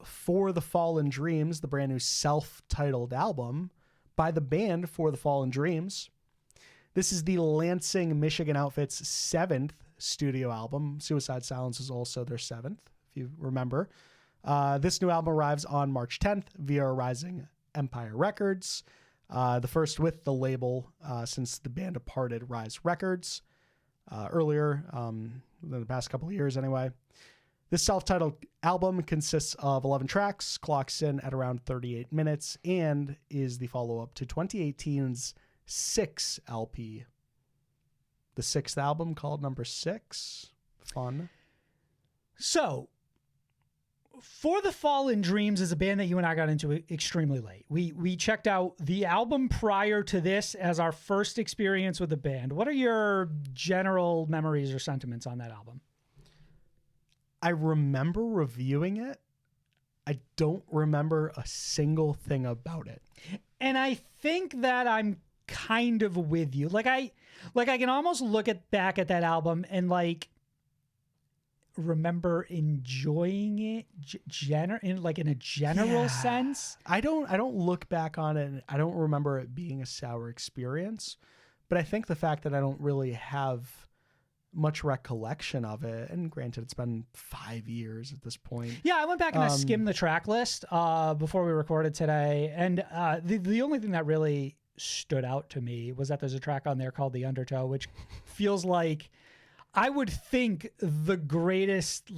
For the Fallen Dreams, the brand new self-titled album by the band For the Fallen Dreams. This is the Lansing, Michigan outfit's 7th studio album. Suicide Silence is also their 7th, if you remember. This new album arrives on March 10th via Rising Empire Records, the first with the label since the band departed Rise Records earlier, in the past couple of years anyway. This self-titled album consists of 11 tracks, clocks in at around 38 minutes, and is the follow-up to 2018's 6 LP. The 6th album called number 6. Fun. So, For the Fallen Dreams is a band that you and I got into extremely late. We checked out the album prior to this as our first experience with the band. What are your general memories or sentiments on that album? I remember reviewing it. I don't remember a single thing about it. And I think that I'm kind of with you. I can almost look back at that album and remember enjoying it in a general sense. I don't look back on it and I don't remember it being a sour experience, but I think the fact that I don't really have much recollection of it, and granted it's been 5 years at this point. Yeah, I went back and I skimmed the track list before we recorded today, and the only thing that really stood out to me was that there's a track on there called The Undertow, which feels like, I would think, the greatest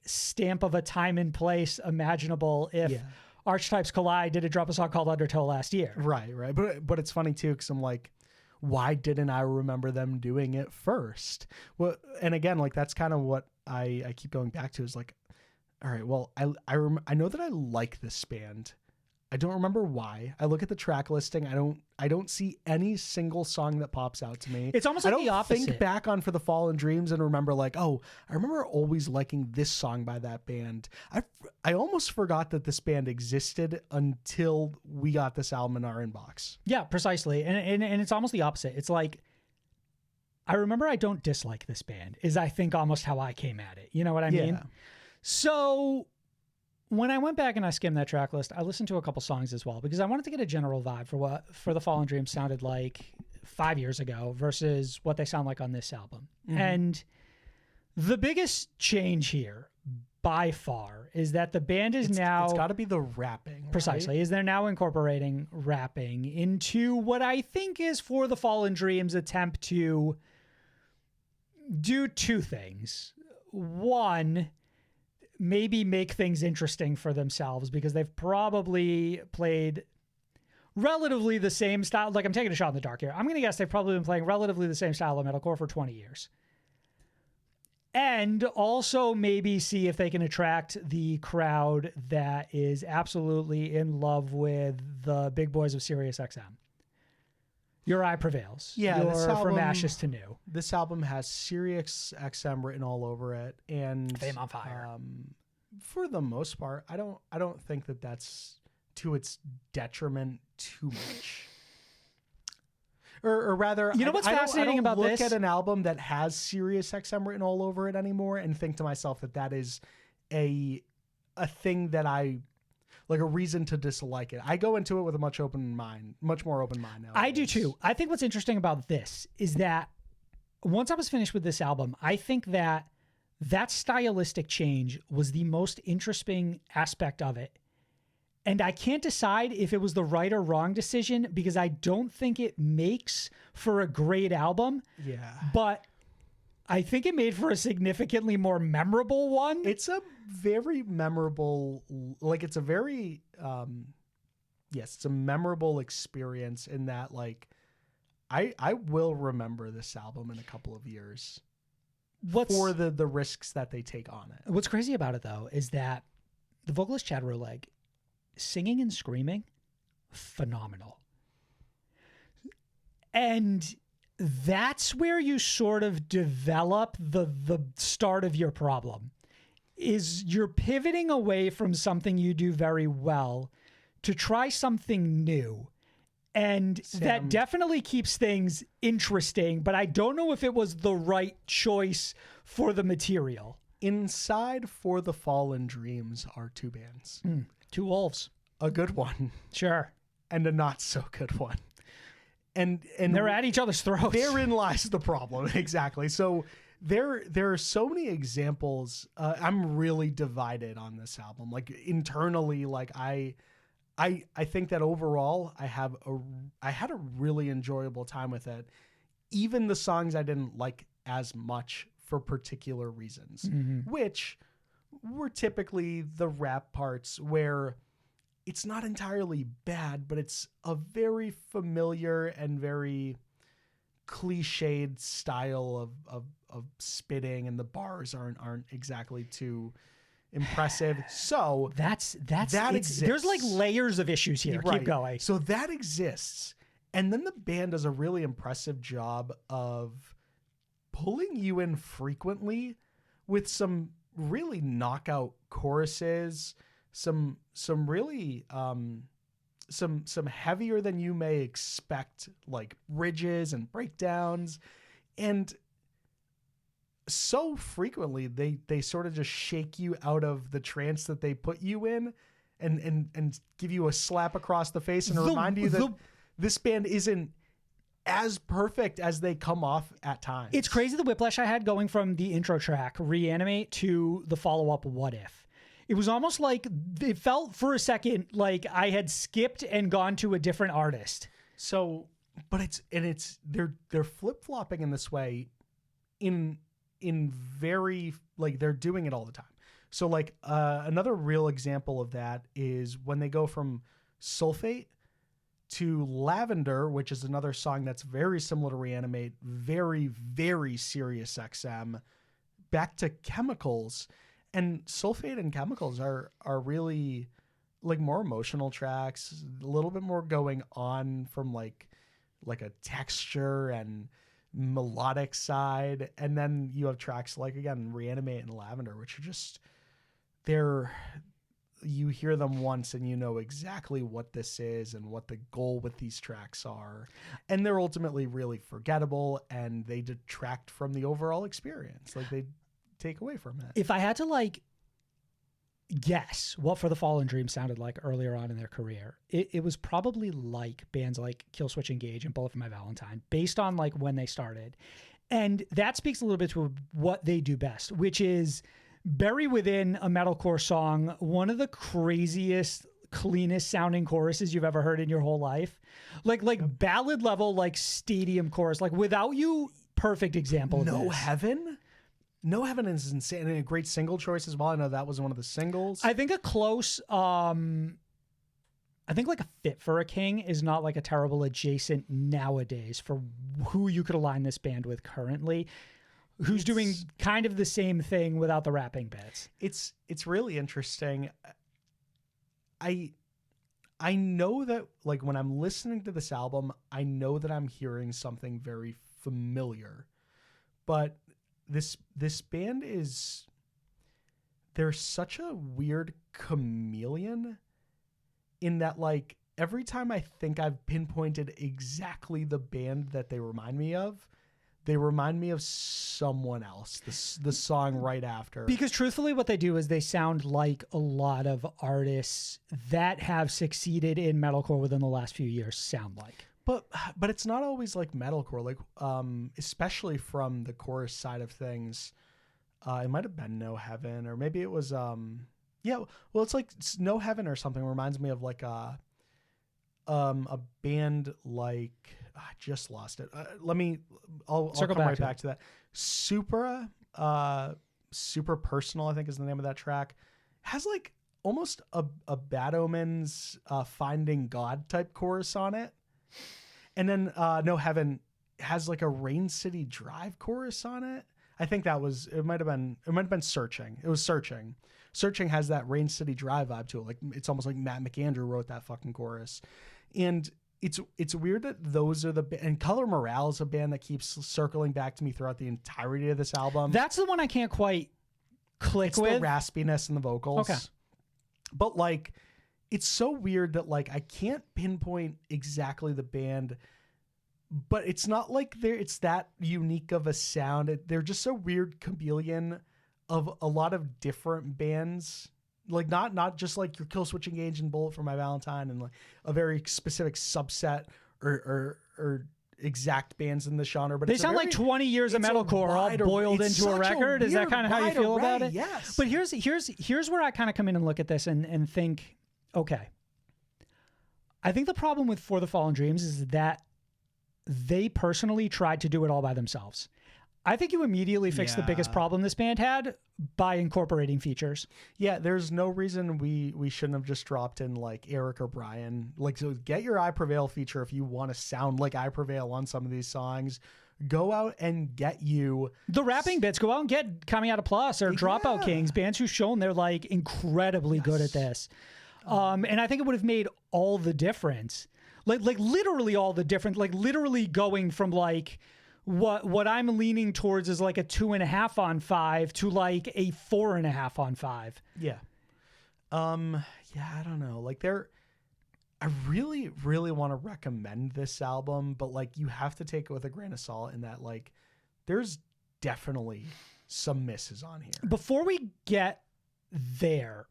stamp of a time and place imaginable if Archetypes Collide did drop a song called Undertow last year. Right. But it's funny too, because I'm like, why didn't I remember them doing it first? Well, and again, that's kind of what I keep going back to is all right, well, I know that I like this band. I don't remember why. I look at the track listing. I don't see any single song that pops out to me. It's almost like the opposite. I don't think back on For the Fallen Dreams and remember I remember always liking this song by that band. I almost forgot that this band existed until we got this album in our inbox. Yeah, precisely. And it's almost the opposite. It's I remember I don't dislike this band is I think almost how I came at it. You know what I mean? So when I went back and I skimmed that track list, I listened to a couple songs as well because I wanted to get a general vibe for what For the Fallen Dreams sounded like 5 years ago versus what they sound like on this album. Mm-hmm. And the biggest change here by far is that the band is now... It's got to be the rapping. Precisely. Right? Is they're now incorporating rapping into what I think is For the Fallen Dreams' attempt to do two things. One, maybe make things interesting for themselves because they've probably played relatively the same style. I'm taking a shot in the dark here. I'm going to guess they've probably been playing relatively the same style of metalcore for 20 years. And also maybe see if they can attract the crowd that is absolutely in love with the big boys of Sirius XM. Your eye prevails. Yeah, from ashes to new. This album has Sirius XM written all over it, and Fame on Fire. For the most part, I don't think that that's to its detriment too much. Or rather, you know what's fascinating about this? I don't look at an album that has Sirius XM written all over it anymore and think to myself that is a thing that I. A reason to dislike it. I go into it with a much more open mind now. I do too. I think what's interesting about this is that once I was finished with this album, I think that stylistic change was the most interesting aspect of it. And I can't decide if it was the right or wrong decision because I don't think it makes for a great album. Yeah. But I think it made for a significantly more memorable one. It's a very memorable, it's a very, it's a memorable experience in that, I will remember this album in a couple of years for the risks that they take on it. What's crazy about it, though, is that the vocalist Chad Roleg, singing and screaming, phenomenal. And that's where you sort of develop the start of your problem, is you're pivoting away from something you do very well to try something new. And that definitely keeps things interesting, but I don't know if it was the right choice for the material. Inside For the Fallen Dreams are two bands. Two wolves. A good one. Sure. And a not so good one. And they're at each other's throats. Therein lies the problem. Exactly. So there are so many examples. I'm really divided on this album. Like internally, like I think that overall I had a really enjoyable time with it. Even the songs I didn't like as much for particular reasons, which were typically the rap parts where it's not entirely bad, but it's a very familiar and very cliched style of spitting, and the bars aren't exactly too impressive. So that exists. There's like layers of issues here. Right. Keep going. So that exists. And then the band does a really impressive job of pulling you in frequently with some really knockout choruses, some really some heavier than you may expect, like bridges and breakdowns. And so frequently they sort of just shake you out of the trance that they put you in and give you a slap across the face and remind you that this band isn't as perfect as they come off at times. It's crazy the whiplash I had going from the intro track, Reanimate, to the follow-up, What If. It was almost like it felt for a second like I had skipped and gone to a different artist. So, but they're flip-flopping in this way in very, like, they're doing it all the time. So like another real example of that is when they go from Sulfate to Lavender, which is another song that's very similar to Reanimate, very, very serious XM, back to Chemicals. And Sulfate and Chemicals are really like more emotional tracks, a little bit more going on from like a texture and melodic side. And then you have tracks like, again, Reanimate and Lavender, which are just, you hear them once and you know exactly what this is and what the goal with these tracks are. And they're ultimately really forgettable and they detract from the overall experience. Like they take away from it. If I had to like guess what For the Fallen Dream sounded like earlier on in their career, it was probably like bands like Killswitch Engage and Bullet for My Valentine, based on like when they started. And that speaks a little bit to what they do best, which is bury within a metalcore song one of the craziest, cleanest sounding choruses you've ever heard in your whole life. Like ballad level, like stadium chorus, like Without You, perfect example of No this. Heaven? No Heaven is insane. And a great single choice as well. I know that was one of the singles. I think a close, I think like a Fit for a King is not like a terrible adjacent nowadays for who you could align this band with currently, who's doing kind of the same thing without the rapping bits. It's really interesting. I know that like when I'm listening to this album, I know that I'm hearing something very familiar, but this band they're such a weird chameleon in that like every time I think I've pinpointed exactly the band that they remind me of someone else, the song right after. Because truthfully what they do is they sound like a lot of artists that have succeeded in metalcore within the last few years sound like. But it's not always like metalcore, like especially from the chorus side of things. It might have been No Heaven, or maybe it was it's like No Heaven or something. Reminds me of like a band like I just lost it. I'll come right back to that. Super Personal, I think is the name of that track. Has like almost a Bad Omens Finding God type chorus on it. And then No Heaven has like a Rain City Drive chorus on it. I think it might have been Searching. It was Searching. Searching has that Rain City Drive vibe to it. Like it's almost like Matt McAndrew wrote that fucking chorus. And it's weird that those are and Color Morale is a band that keeps circling back to me throughout the entirety of this album. That's the one I can't quite click with. The raspiness in the vocals. Okay. But like, it's so weird that like I can't pinpoint exactly the band, but it's not like it's that unique of a sound. They're just a weird chameleon of a lot of different bands, like not just like your Kill Switch Engage and Bullet for My Valentine and like a very specific subset or exact bands in the genre, but they sound like 20 years of metalcore all boiled into a record. Is that kind of how you feel about it? Yes. But here's where I kind of come in and look at this and think, okay, I think the problem with For the Fallen Dreams is that they personally tried to do it all by themselves. I think you immediately fixed the biggest problem this band had by incorporating features. Yeah, there's no reason we shouldn't have just dropped in like Eric or Brian. Like, so get your I Prevail feature if you want to sound like I Prevail on some of these songs. Go out and get you the rapping bits. Go out and get Coming Out of Plus or Dropout Kings, bands who've shown they're like incredibly good at this. And I think it would have made all the difference. Like literally all the difference. Like literally going from like what I'm leaning towards is like a 2.5 on 5 to like a 4.5 on 5. Yeah. I don't know. Like I really, really want to recommend this album, but like you have to take it with a grain of salt in that like there's definitely some misses on here. Before we get there,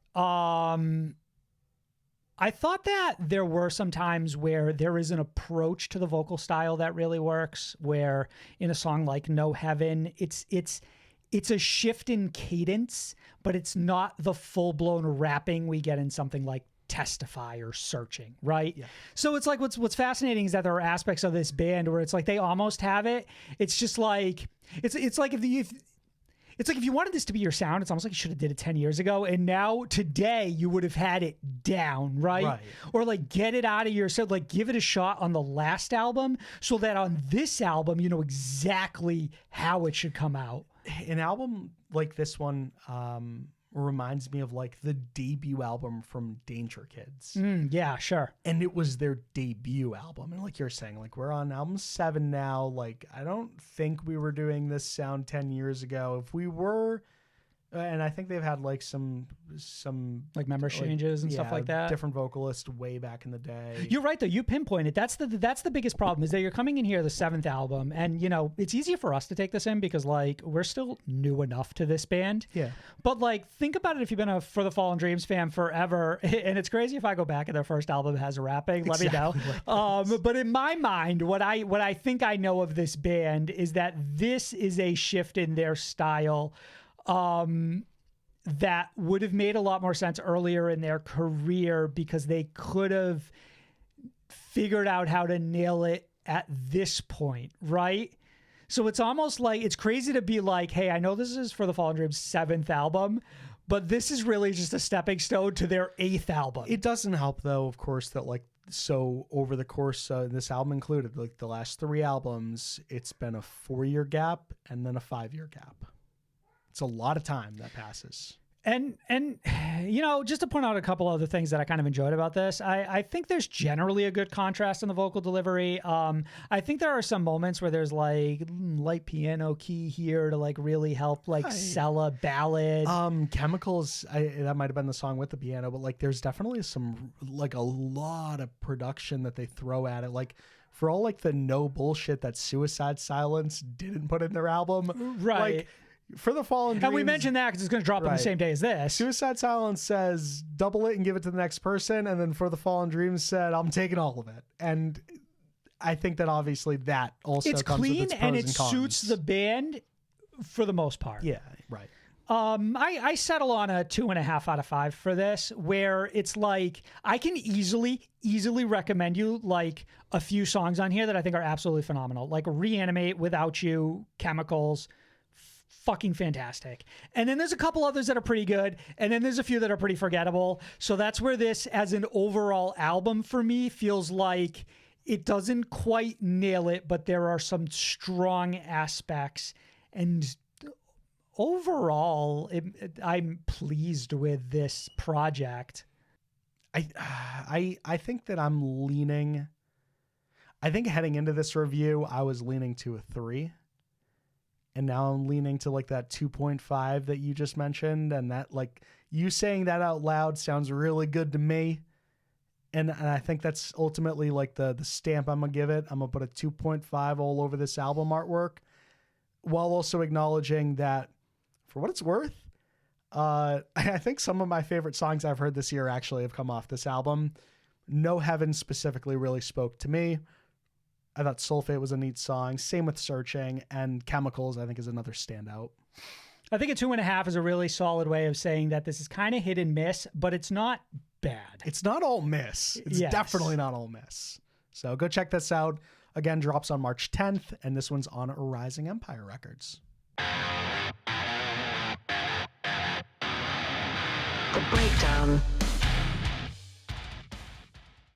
I thought that there were some times where there is an approach to the vocal style that really works, where in a song like No Heaven, it's a shift in cadence, but it's not the full-blown rapping we get in something like Testify or Searching, right? Yeah. So it's like what's fascinating is that there are aspects of this band where it's like they almost have it. It's just like it's like if you wanted this to be your sound, it's almost like you should have did it 10 years ago. And now today you would have had it down, right? Or like get it out of your, so like give it a shot on the last album so that on this album, you know exactly how it should come out. An album like this one reminds me of like the debut album from Danger Kids. Yeah, sure. And it was their debut album. And like you're saying, like we're on album 7 now. Like I don't think we were doing this sound 10 years ago. If we were, and I think they've had like some like member changes and stuff like that. Different vocalists way back in the day. You're right though. You pinpointed. That's the biggest problem is that you're coming in here the 7th album, and you know it's easy for us to take this in because like we're still new enough to this band. Yeah. But like think about it if you've been a For the Fallen Dreams fan forever, and it's crazy if I go back and their first album has rapping. Let me know. But in my mind, what I think I know of this band is that this is a shift in their style. That would have made a lot more sense earlier in their career because they could have figured out how to nail it at this point, right? So it's almost like, it's crazy to be like, hey, I know this is For the Fallen Dreams' 7th album, but this is really just a stepping stone to their 8th album. It doesn't help though, of course, that like, so over the course this album included, like the last 3 albums, it's been a 4-year gap and then a 5-year gap. It's a lot of time that passes. And you know, just to point out a couple other things that I kind of enjoyed about this, I think there's generally a good contrast in the vocal delivery. I think there are some moments where there's like light piano key here to like really help like sell a ballad. Chemicals, that might have been the song with the piano, but like there's definitely some like a lot of production that they throw at it. Like for all like the no bullshit that Suicide Silence didn't put in their album. Right. Like, For the Fallen Dreams, and we mentioned that because it's going to drop on the same day as this. Suicide Silence says double it and give it to the next person, and then For the Fallen Dreams said I'm taking all of it. And I think that obviously that also it's comes clean with its pros and it and cons. suits the band for the most part. Yeah, right. I settle on a 2.5 out of 5 for this, where it's like I can easily recommend you like a few songs on here that I think are absolutely phenomenal, like Reanimate, Without You, Chemicals. Fucking fantastic. And then there's a couple others that are pretty good, and then there's a few that are pretty forgettable. So that's where this as an overall album for me feels like it doesn't quite nail it, but there are some strong aspects, and overall I'm pleased with this project. I think that I'm leaning, I think heading into this review I was leaning to a 3. And now I'm leaning to like that 2.5 that you just mentioned. And that like you saying that out loud sounds really good to me. And I think that's ultimately like the stamp I'm going to give it. I'm going to put a 2.5 all over this album artwork while also acknowledging that for what it's worth, I think some of my favorite songs I've heard this year actually have come off this album. No Heaven specifically really spoke to me. I thought Sulfate was a neat song. Same with Searching, and Chemicals I think is another standout. I think a 2.5 is a really solid way of saying that this is kind of hit and miss, but it's not bad. It's not all miss. It's definitely not all miss. So go check this out. Again, drops on March 10th, and this one's on Rising Empire Records. The Breakdown.